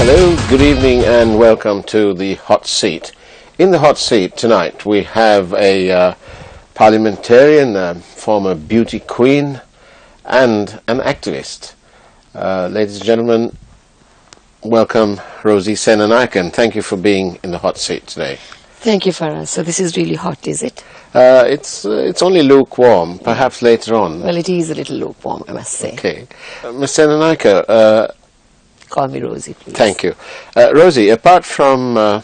Hello, good evening and welcome to the Hot Seat. In the Hot Seat tonight we have a parliamentarian, a former beauty queen and an activist. Ladies and gentlemen, welcome Rosie Senanayake, and thank you for being in the Hot Seat today. Thank you, Farah. So this is really hot, is it? It's only lukewarm, perhaps later on. Well, it is a little lukewarm, I must say. Okay. Ms. Senanayake, call me Rosie, please. Thank you. Rosie, apart from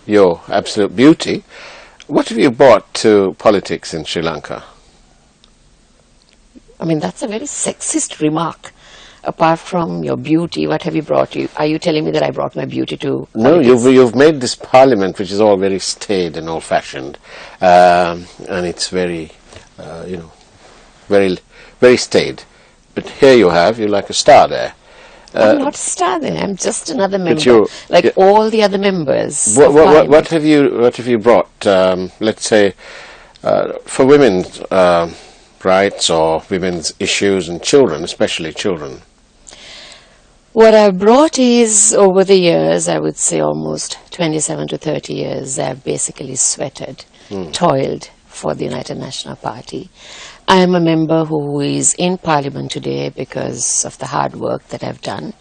your absolute beauty, what have you brought to politics in Sri Lanka? I mean, that's a very sexist remark. Apart from your beauty, what have you brought? Are you telling me that I brought my beauty to politics? No, you've made this parliament, which is all very staid and old-fashioned, and it's very, very staid. But here you're like a star there. I'm not a star there. I'm just another member, all the other members. What have you brought? Let's say for women's rights or women's issues and children, especially children. What I've brought is, over the years, I would say almost 27 to 30 years, I've basically sweated, toiled for the United National Party. I am a member who is in Parliament today because of the hard work that I've done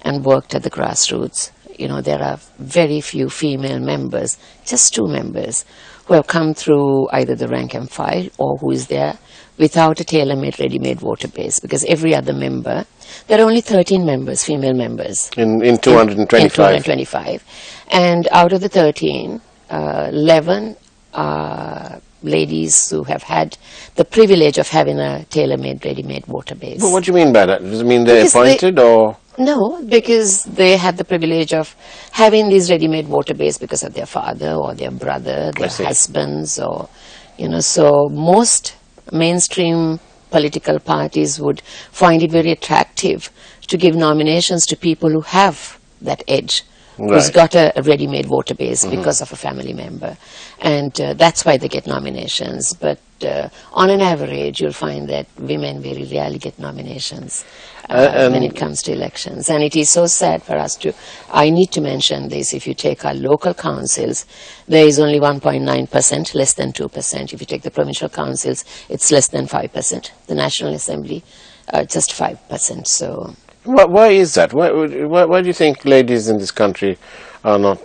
and worked at the grassroots. You know, there are very few female members, just 2 members, who have come through either the rank and file or who is there without a tailor-made, ready-made voter base, because every other member, there are only 13 members, female members. In 225? In 225. And out of the 13, 11 are ladies who have had the privilege of having a tailor-made, ready-made voter base. Well, what do you mean by that? Does it mean they're appointed or...? No, because they had the privilege of having these ready-made voter base because of their father or their brother, their husbands, or, so most mainstream political parties would find it very attractive to give nominations to people who have that edge, who's got a ready-made voter base because of a family member. And that's why they get nominations. But on an average, you'll find that women very rarely get nominations when it comes to elections. And it is so sad for us I need to mention this, if you take our local councils, there is only 1.9%, less than 2%. If you take the provincial councils, it's less than 5%. The National Assembly, just 5%. So... Why is that? Why do you think ladies in this country are not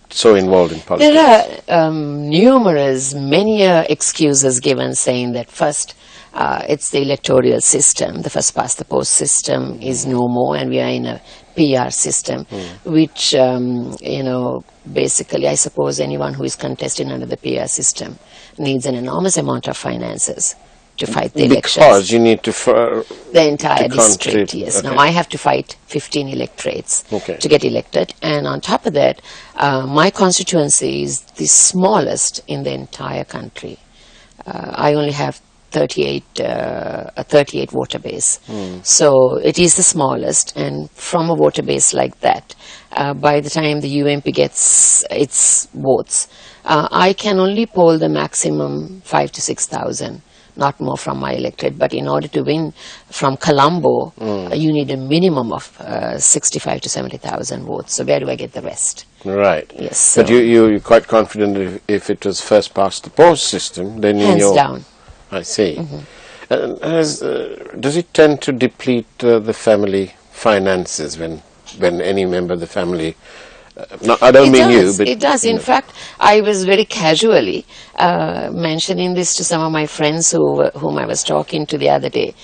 so involved in politics? There are many excuses given, saying that first, it's the electoral system. The first past the post system is no more, and we are in a PR system, which, basically, I suppose anyone who is contesting under the PR system needs an enormous amount of finances to fight the elections. Because you need to... the entire district, yes. Okay. Now, I have to fight 15 electorates to get elected. And on top of that, my constituency is the smallest in the entire country. I only have 38 voter base. So it is the smallest. And from a voter base like that, by the time the UMP gets its votes, I can only poll the maximum 5,000 to 6,000. Not more from my electorate, but in order to win from Colombo, you need a minimum of 65 to 70,000 votes. So where do I get the rest? Right. Yes. So but you're quite confident if it was first past the post system, then hands down. I see. Does it tend to deplete the family finances when any member of the family... I don't mean you, but... It does. In fact, I was very casually mentioning this to some of my friends whom I was talking to the other day.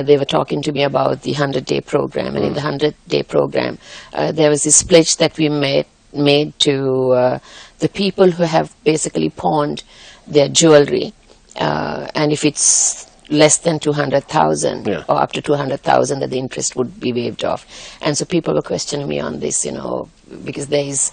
They were talking to me about the 100-day program. And in the 100-day program, there was this pledge that we made to the people who have basically pawned their jewelry. And if it's less than 200,000 or up to 200,000, that the interest would be waived off. And so people were questioning me on this, because there is,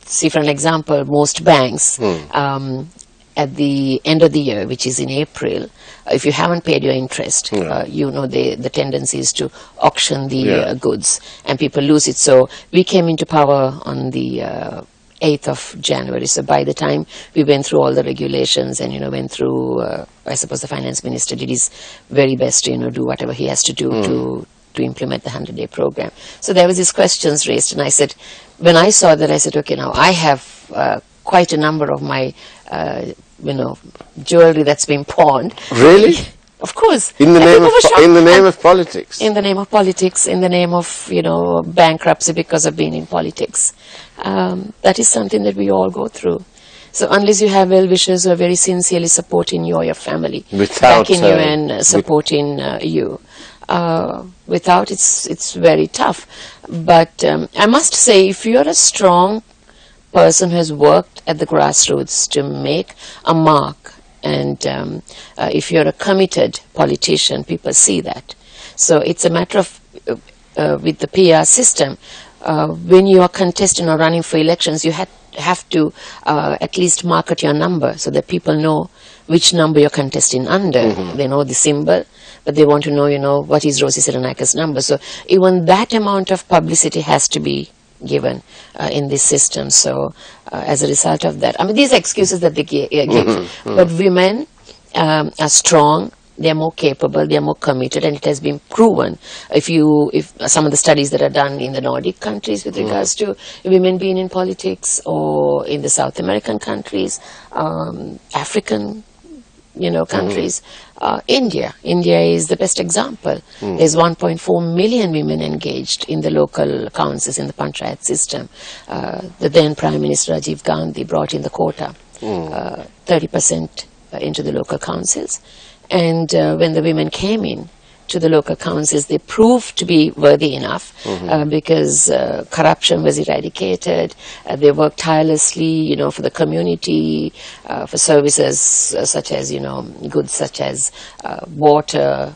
see for an example, most banks at the end of the year, which is in April, if you haven't paid your interest, the tendency is to auction the goods and people lose it. So we came into power on the 8th of January. So by the time we went through all the regulations and, went through, I suppose the finance minister did his very best to, do whatever he has to do to implement the 100-day program. So there was these questions raised, and I said, when I saw that, I said, okay, now I have quite a number of my, jewelry that's been pawned. Really? Of course. In the name of politics. In the name of politics, in the name of, bankruptcy because of being in politics. That is something that we all go through. So unless you have well-wishers who are very sincerely supporting you or your family, backing you and supporting you, without it's very tough. But I must say, if you're a strong person who has worked at the grassroots to make a mark, and if you're a committed politician, people see that. So it's a matter of, with the PR system, when you are contesting or running for elections, you have to at least market your number so that people know which number you're contesting under. They know the symbol, but they want to know, what is Rosie Serenaka's number. So even that amount of publicity has to be given in this system. So as a result of that, I mean, these excuses that they give, but women are strong, they are more capable, they are more committed, and it has been proven. If some of the studies that are done in the Nordic countries with regards to women being in politics, or in the South American countries, African countries, India is the best example. There's 1.4 million women engaged in the local councils in the panchayat system. The then Prime Minister Rajiv Gandhi brought in the quota, 30% into the local councils. And when the women came in to the local councils, they proved to be worthy enough because corruption was eradicated. They worked tirelessly, for the community, for services such as, goods such as water,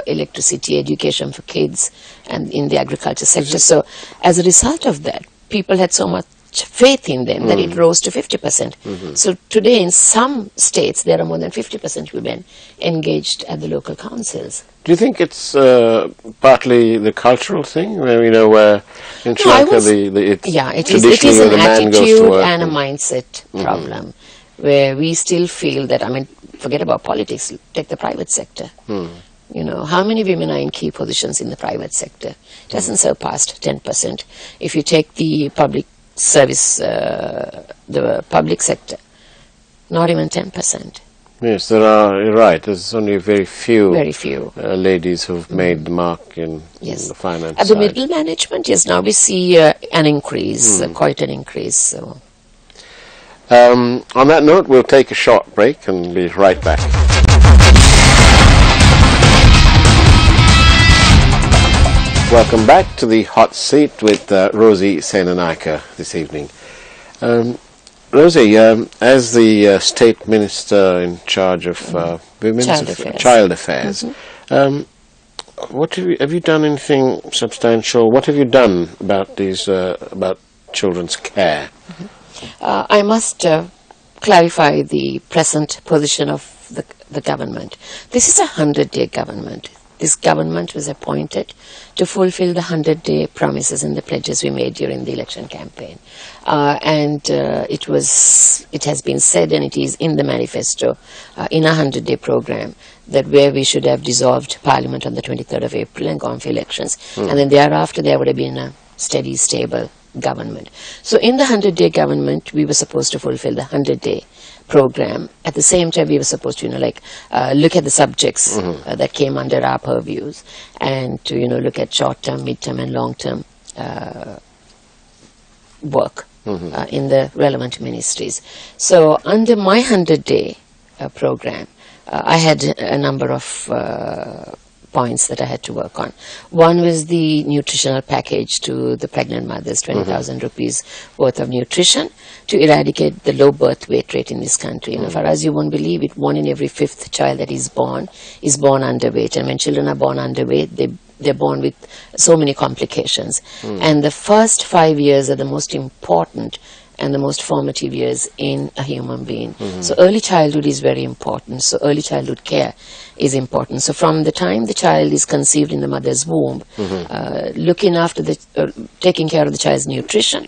electricity, education for kids, and in the agriculture sector. So as a result of that, people had so much faith in them that it rose to 50%. So today in some states there are more than 50% women engaged at the local councils. Do you think it's partly the cultural thing, where where in Sri Lanka it is an attitude and a mindset problem, where we still feel that, forget about politics, take the private sector. How many women are in key positions in the private sector? It hasn't surpassed 10%. If you take the public service, the public sector, not even 10%. Yes, you're right, there's only very few ladies who've made the mark in the finance At the middle management, yes, now we see an increase, quite an increase. So. On that note, we'll take a short break and be right back. Welcome back to the hot seat with Rosie Serenaka this evening. Rosie, as the State Minister in charge of Child Affairs, what have you done anything substantial? What have you done about these about children's care? I must clarify the present position of the government. This is a 100-day government. This government was appointed to fulfill the 100-day promises and the pledges we made during the election campaign. It has been said, and it is in the manifesto, in a 100-day program, that where we should have dissolved Parliament on the 23rd of April and gone for elections. And then thereafter there would have been a steady, stable government. So in the 100-day government, we were supposed to fulfill the 100-day program. At the same time, we were supposed to, look at the subjects that came under our purviews, and to, look at short-term, mid-term, and long-term work in the relevant ministries. So under my 100-day program, I had a number of points that I had to work on. One was the nutritional package to the pregnant mothers, 20,000 rupees worth of nutrition to eradicate the low birth weight rate in this country. And as you won't believe it, 1 in every 5th child that is born underweight. And when children are born underweight, they're born with so many complications. And the first 5 years are the most important and the most formative years in a human being. So early childhood is very important. So early childhood care is important. So from the time the child is conceived in the mother's womb, looking after taking care of the child's nutrition,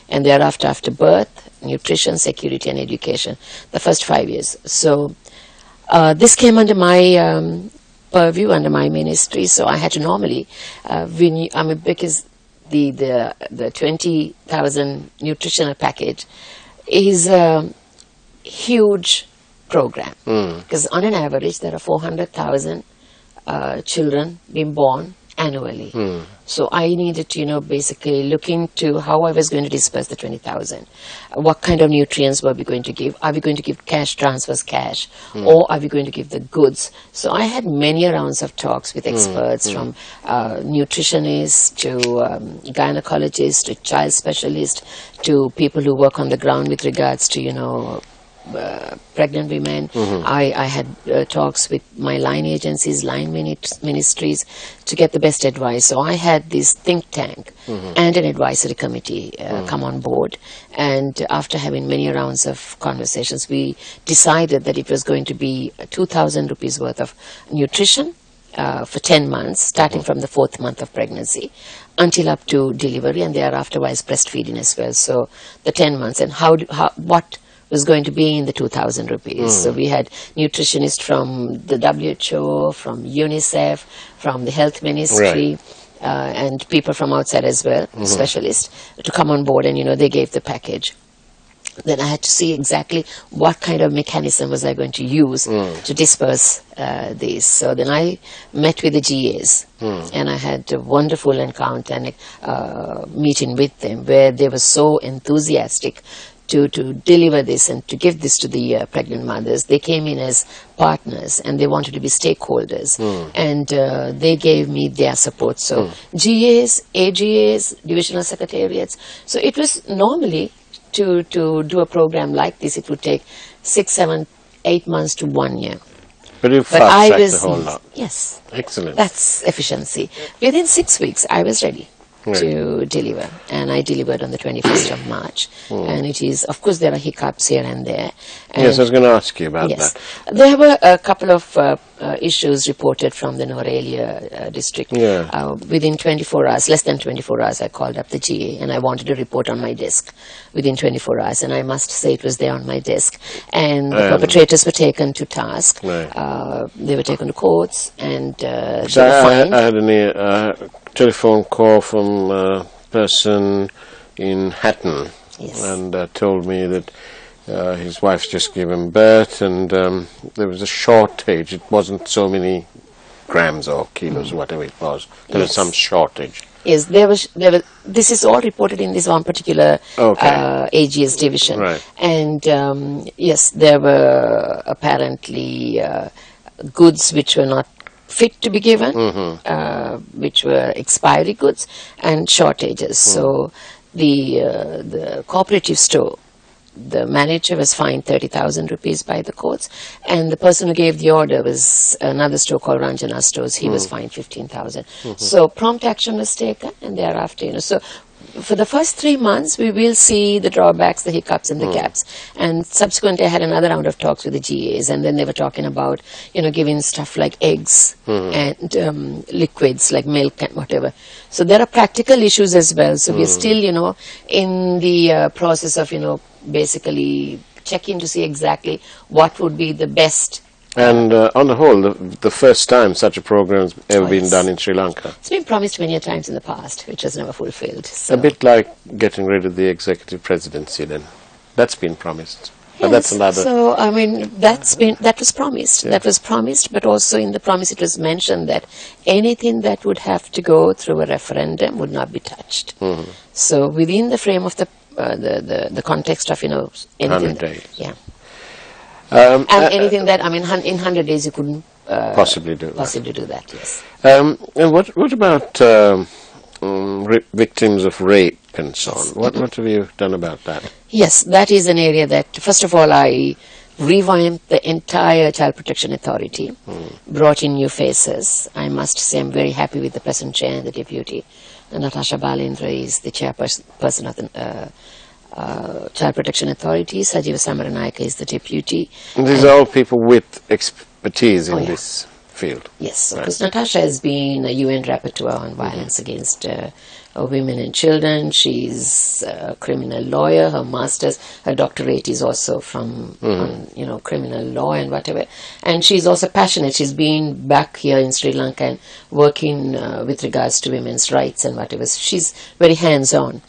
and thereafter after birth, nutrition, security, and education, the first 5 years. So this came under my purview under my ministry. So I had to normally, because the 20,000 nutritional package is a huge program, because on an average there are 400,000 children being born annually. So I needed to, basically look into how I was going to disperse the 20,000. What kind of nutrients were we going to give? Are we going to give cash transfers, or are we going to give the goods? So I had many rounds of talks with experts from nutritionists to gynecologists to child specialists to people who work on the ground with regards to, pregnant women. I had talks with my line agencies, line ministries to get the best advice. So I had this think tank and an advisory committee come on board, and after having many rounds of conversations, we decided that it was going to be 2,000 rupees worth of nutrition for 10 months, starting from the 4th month of pregnancy until up to delivery, and thereafter was breastfeeding as well. So the 10 months, and what was going to be in the 2,000 rupees. So we had nutritionists from the WHO, from UNICEF, from the health ministry, and people from outside as well, specialists, to come on board, and they gave the package. Then I had to see exactly what kind of mechanism was I going to use to disperse these. So then I met with the GAs, and I had a wonderful encounter and meeting with them, where they were so enthusiastic to deliver this and to give this to the pregnant mothers. They came in as partners, and they wanted to be stakeholders, and they gave me their support. So GAs, AGAs, divisional secretariats. So it was normally to do a program like this, it would take 6, 7, 8 months to 1 year. But you fast-tracked the whole lot. Yes. Excellent. That's efficiency. Within 6 weeks, I was ready to deliver, and I delivered on the 21st of March. And it is, of course, there are hiccups here and there. And yes, I was going to ask you about that. There were a couple of issues reported from the Norelia district. Within 24 hours, less than 24 hours, I called up the GA, and I wanted a report on my desk within 24 hours, and I must say it was there on my desk. And the perpetrators were taken to task. They were taken to courts, and they were fined. I had a telephone call from a person in Hatton, and told me that his wife's just given birth, and there was a shortage. It wasn't so many grams or kilos, whatever it was. There was some shortage. Yes, there was. This is all reported in this one particular AGS division. And yes, there were apparently goods which were not fit to be given, which were expiry goods, and shortages. So the cooperative store, the manager was fined 30,000 rupees by the courts, and the person who gave the order was another store called Ranjana Stores. He was fined 15,000. So prompt action was taken, and thereafter, so for the first 3 months, we will see the drawbacks, the hiccups, and the gaps. And subsequently, I had another round of talks with the GAs, and then they were talking about, giving stuff like eggs and liquids like milk and whatever. So there are practical issues as well. So we're still, in the process of, basically checking to see exactly what would be the best. And on the whole, the first time such a program has ever been done in Sri Lanka. It's been promised many times in the past, which was never fulfilled. So. A bit like getting rid of the executive presidency then. That's been promised. But that's another... So, I mean, that was promised. That was promised, but also in the promise it was mentioned that anything that would have to go through a referendum would not be touched. So within the frame of the context of, anything... 100 days. Yeah. And anything that, in 100 days you couldn't possibly do that, yes. And what about victims of rape and so on? What have you done about that? Yes, that is an area that, first of all, I revamped the entire Child Protection Authority, brought in new faces. I must say I'm very happy with the present chair and the deputy. Natasha Balendra is the chairperson of the Child Protection Authority. Sajiva Samaranayaka is the deputy. And these are all people with expertise in this. field. Yes, because Natasha has been a UN rapporteur on violence against women and children. She's a criminal lawyer. Her master's, her doctorate is also from on, criminal law and whatever. And she's also passionate. She's been back here in Sri Lanka and working with regards to women's rights and whatever. So she's very hands-on.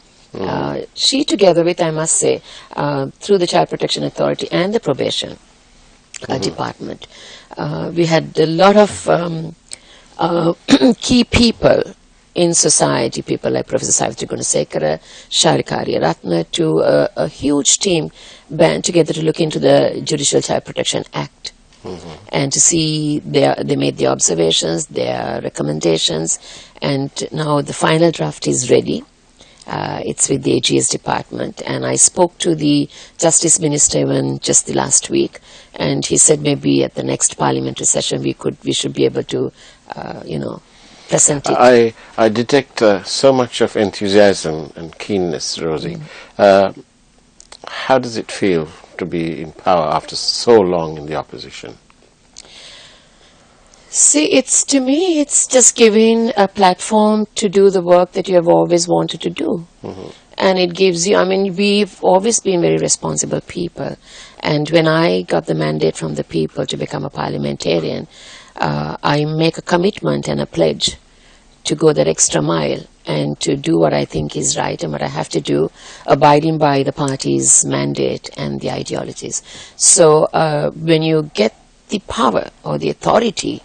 She, together with, I must say, through the Child Protection Authority and the probation department, we had a lot of key people in society, people like Professor Savitri Gunasekara, Sharika Ratna, to a huge team band together to look into the Judicial Child Protection Act and to see they made the observations, their recommendations, and now the final draft is ready. It's with the AGS department, and I spoke to the Justice Minister even just the last week, and he said maybe at the next parliamentary session we should be able to, present it. I detect so much of enthusiasm and keenness, Rosie. How does it feel to be in power after so long in the opposition? See, to me, it's just giving a platform to do the work that you have always wanted to do. And it gives you, we've always been very responsible people. And when I got the mandate from the people to become a parliamentarian, I make a commitment and a pledge to go that extra mile and to do what I think is right and what I have to do, abiding by the party's mandate and the ideologies. So when you get the power or the authority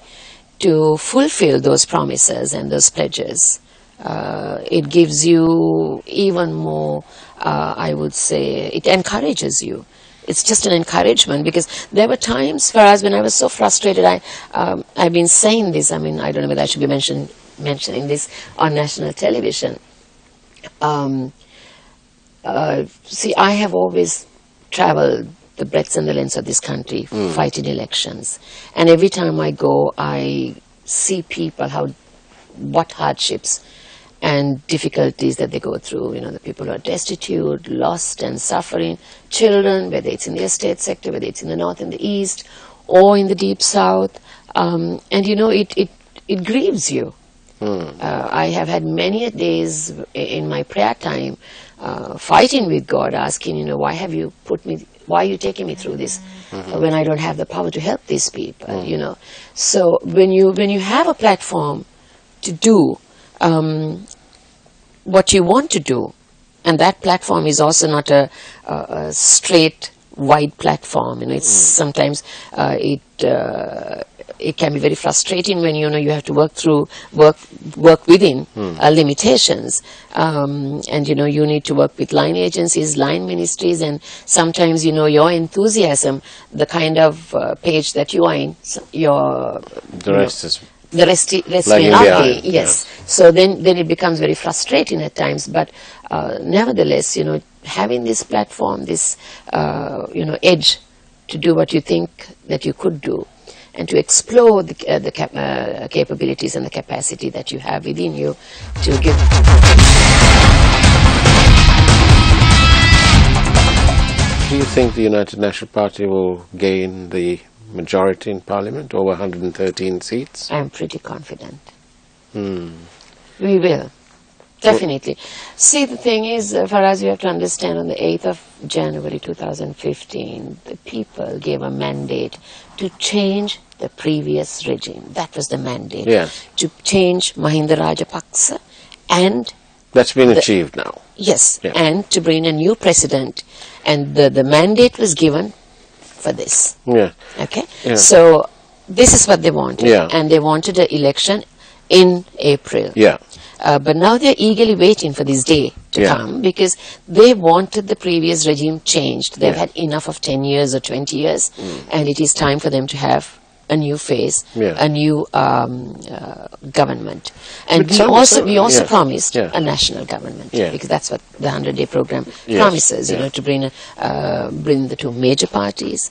to fulfill those promises and those pledges, it gives you even more, I would say, it encourages you. It's just an encouragement, because there were times for us when I was so frustrated. I've been saying this, I don't know whether I should be mentioning this on national television. See, I have always traveled the breadth and the length of this country fighting elections. And every time I go, I see people, what hardships and difficulties that they go through. The people who are destitute, lost and suffering, children, whether it's in the estate sector, whether it's in the north and the east, or in the deep south. And it grieves you. I have had many days in my prayer time fighting with God, asking, why are you taking me through this when I don't have the power to help these people, So when you have a platform to do what you want to do, and that platform is also not a straight, wide platform, it's sometimes it can be very frustrating when you have to work within limitations, and you need to work with line agencies, line ministries, and sometimes your enthusiasm, the kind of page that you are in, the rest may not be. Yes. So then it becomes very frustrating at times. But nevertheless, having this platform, this edge to do what you think that you could do, and to explore the capabilities and the capacity that you have within you to give. Do you think the United National Party will gain the majority in Parliament, over 113 seats? I'm pretty confident. We will. Definitely. See, the thing is, for us, you have to understand, on the 8th of January 2015, the people gave a mandate to change the previous regime. That was the mandate. Yes. To change Mahinda Rajapaksa, and that's been achieved now. Yes, yeah. And to bring a new president. And the mandate was given for this. Yeah. Okay? Yeah. So this is what they wanted. Yeah. And they wanted an election in April. Yeah. But now they're eagerly waiting for this day to come, because they wanted the previous regime changed. They've had enough of 10 years or 20 years, and it is time for them to have a new face, a new government. And we also promised a national government, because that's what the 100-day program promises, to bring the two major parties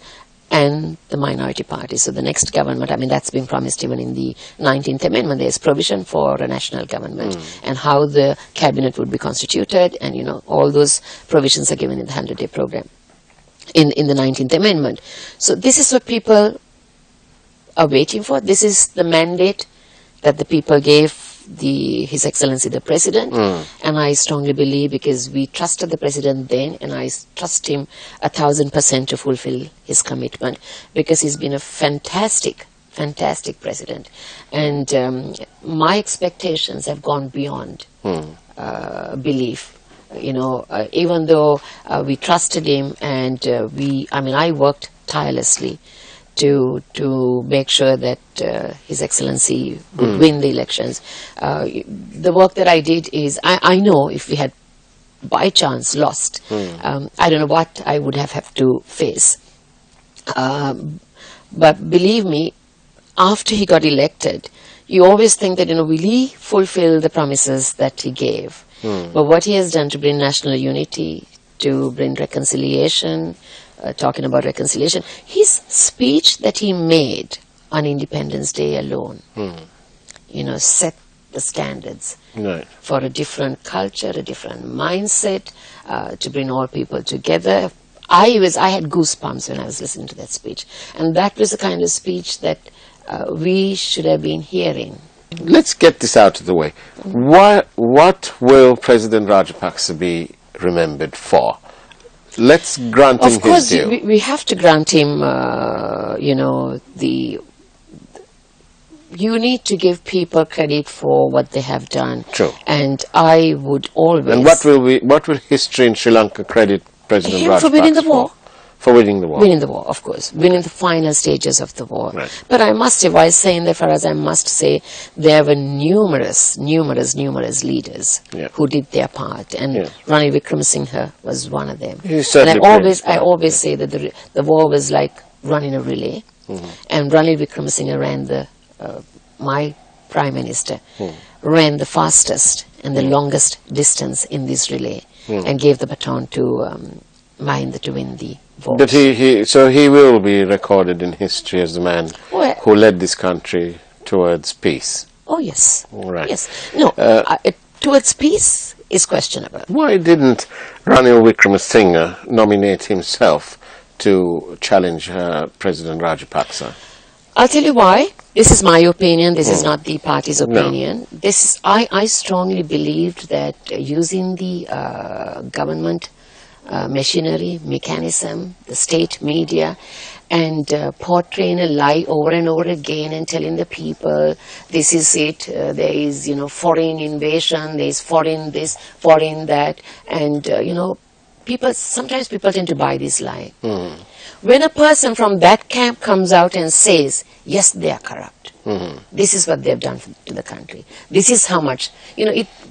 and the minority parties. So the next government, that's been promised even in the 19th Amendment. There's provision for a national government and how the cabinet would be constituted, and all those provisions are given in the 100-day program in the 19th Amendment. So this is what people are waiting for. This is the mandate that the people gave His Excellency the President, and I strongly believe, because we trusted the President then, and I trust him 1,000% to fulfill his commitment, because he's been a fantastic President, and my expectations have gone beyond belief. You know, even though we trusted him, and I worked tirelessly to make sure that His Excellency would win the elections. The work that I did is, I know if we had by chance lost, I don't know what I would have to face. But believe me, after he got elected, you always think that, will he fulfill the promises that he gave? But what he has done to bring national unity, to bring reconciliation, talking about reconciliation, his speech that he made on Independence Day alone, set the standards for a different culture, a different mindset, to bring all people together. I had goosebumps when I was listening to that speech, and that was the kind of speech that we should have been hearing. Let's get this out of the way. What will President Rajapaksa be remembered for? Let's grant him his due. Of course, we have to grant him, you need to give people credit for what they have done. True. And I would always... And what will history in Sri Lanka credit President Rajapaksa for winning the war? For winning the war. Winning the war, of course. Winning the final stages of the war. Right. But I must say, while saying that, Faraz, I must say there were numerous leaders who did their part, and Ranil Wickremesinghe was one of them. And I always say that the war was like running a relay, and Ranil Wickremesinghe ran my Prime Minister, ran the fastest and the longest distance in this relay, and gave the baton to Mahinda to win the war. But so he will be recorded in history as the man who led this country towards peace. Oh, yes. Right. Yes. No, towards peace is questionable. Why didn't Ranil Wickremesinghe nominate himself to challenge President Rajapaksa? I'll tell you why. This is my opinion. This is not the party's opinion. No. I strongly believed that using the government machinery, mechanism, the state media, and portraying a lie over and over again and telling the people, this is it, there is, foreign invasion, there is foreign this, foreign that, and, sometimes people tend to buy this lie. When a person from that camp comes out and says, yes, they are corrupt, this is what they have done to the country, this is how much,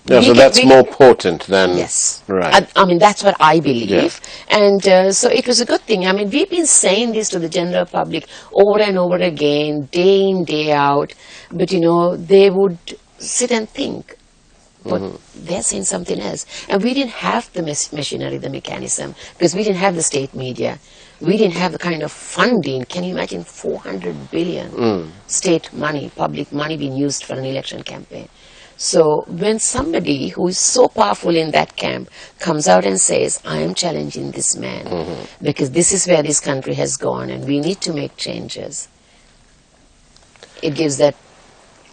so that's more potent than... Yes. Right. I mean, that's what I believe. And so it was a good thing. I mean, we've been saying this to the general public over and over again, day in, day out. But, they would sit and think, but they're saying something else. And we didn't have the machinery, the mechanism, because we didn't have the state media. We didn't have the kind of funding. Can you imagine 400 billion state money, public money being used for an election campaign? So when somebody who is so powerful in that camp comes out and says, I am challenging this man because this is where this country has gone and we need to make changes, it gives that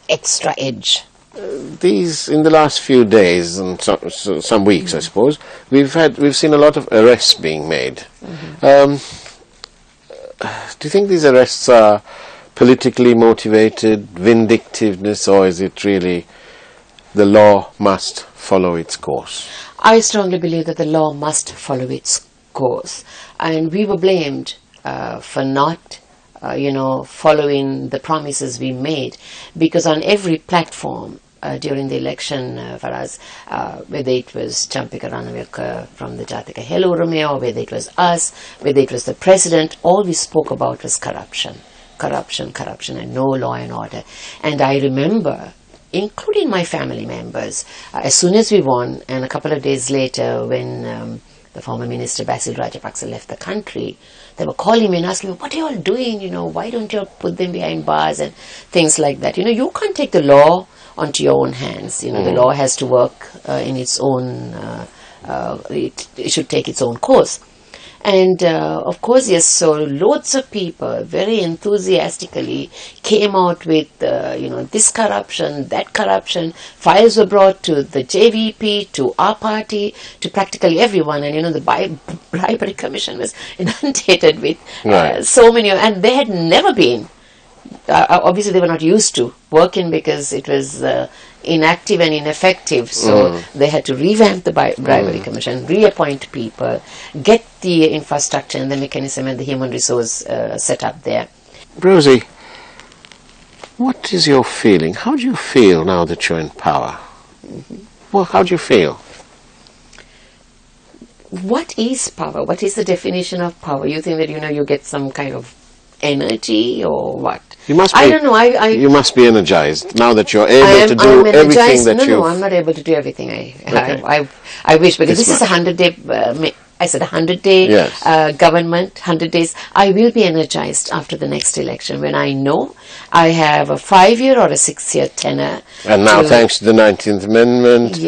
extra edge. In the last few days and some weeks, I suppose, we've seen a lot of arrests being made. Do you think these arrests are politically motivated, vindictiveness, or is it really the law must follow its course? I strongly believe that the law must follow its course, and we were blamed for not following the promises we made, because on every platform during the election, Faraz, whether it was Champika Ranaweka from the Jatika Helurame, or whether it was us, whether it was the president, all we spoke about was corruption, and no law and order. And I remember, including my family members, as soon as we won, and a couple of days later when the former minister Basil Rajapaksa left the country, they were calling me and asking me, what are you all doing, why don't you put them behind bars and things like that. You can't take the law onto your own hands. The law has to work in its own, it should take its own course. And of course, yes, so loads of people very enthusiastically came out with, this corruption, that corruption. Files were brought to the JVP, to our party, to practically everyone. And, the bribery commission was inundated with so many, and they had never been. Obviously, they were not used to working because it was inactive and ineffective. So they had to revamp the bribery commission, reappoint people, get the infrastructure and the mechanism and the human resource set up there. Rosie, what is your feeling? How do you feel now that you're in power? Well, how do you feel? What is power? What is the definition of power? You think that, you get some kind of energy or what? You must be, I don't know. You must be energized now that you're able to do everything that you... No, I'm not able to do everything. I wish, because this is a 100-day... I said 100-day government, 100 days. I will be energized after the next election when I know I have a 5-year or a 6-year tenure. And now, thanks to the 19th Amendment,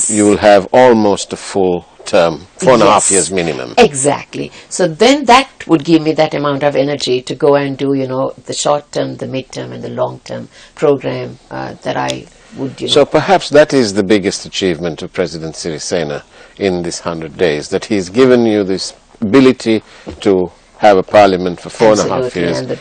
you will have almost a full term, 4.5 years minimum. Exactly. So then that would give me that amount of energy to go and do, the short term, the mid term, and the long term program that I would. So perhaps that is the biggest achievement of President Sirisena in this 100 days, that he's given you this ability to have a parliament for 4.5 years. And the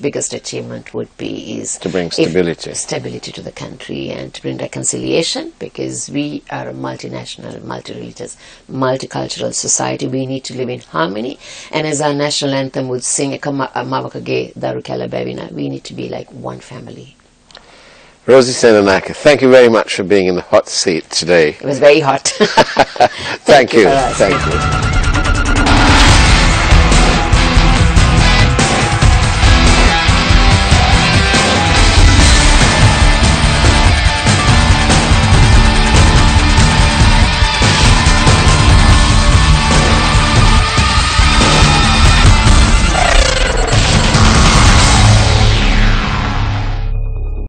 biggest achievement would be to bring stability to the country and to bring reconciliation, because we are a multinational, multi-religious, multicultural society. We need to live in harmony, and as our national anthem would sing, we need to be like one family. Rosie Senanayake, thank you very much for being in the hot seat today. It was very hot. Thank you. Thank you.